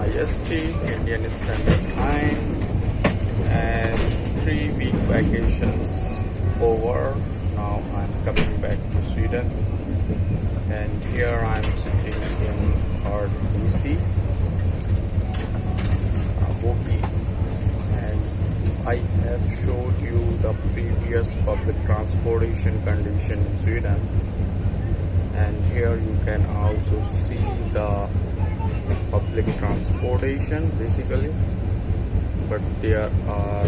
IST, Indian Standard Time, and 3 week vacations over. Now I'm coming back to Sweden, and here I'm sitting in third AC bogie, and I have showed you the previous public transportation condition in Sweden, and here you can also see the public transportation basically, but there are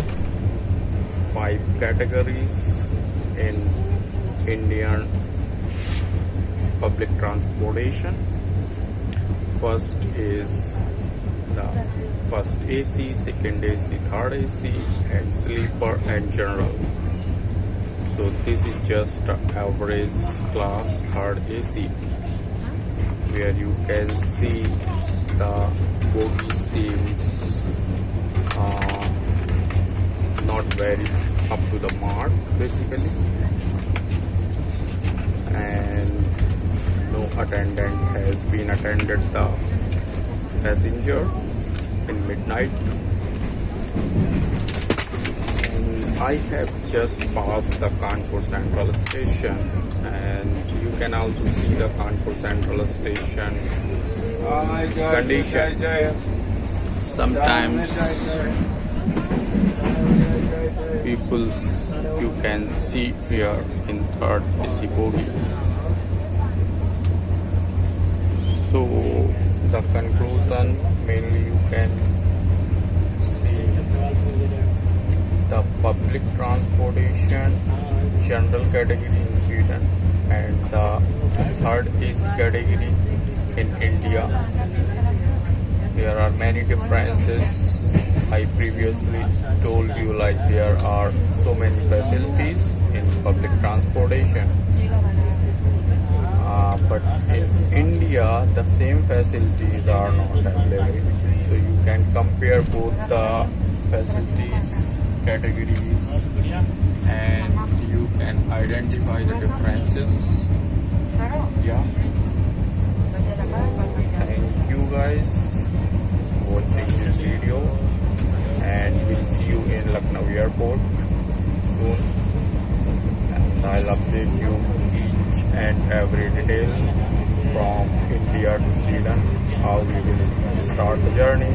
5 categories in Indian public transportation. First is the first AC, second AC, third AC, and sleeper and general. So this is just average class third AC, where you can see the bogie seems not very up to the mark basically, and no attendant has been attended the passenger in midnight. And I have just passed the Kanpur Central Station, and you can also see the Kanpur Central Station condition. Sometimes people you can see here in third AC bogie. So the conclusion, mainly you can see the public transportation general category in Sweden and the third AC category in India. There are many differences. I previously told you, like, there are so many facilities in public transportation, but in India the same facilities are not available. So you can compare both the facilities categories and you can identify the differences. Yeah. Thank you guys for watching this video, and we'll see you in Lucknow airport soon, and I'll update you each and every detail from India to Sweden, how we will start the journey,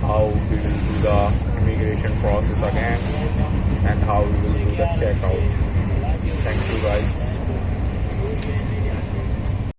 how we will do the immigration process again, and how we will do the checkout. Thank you guys.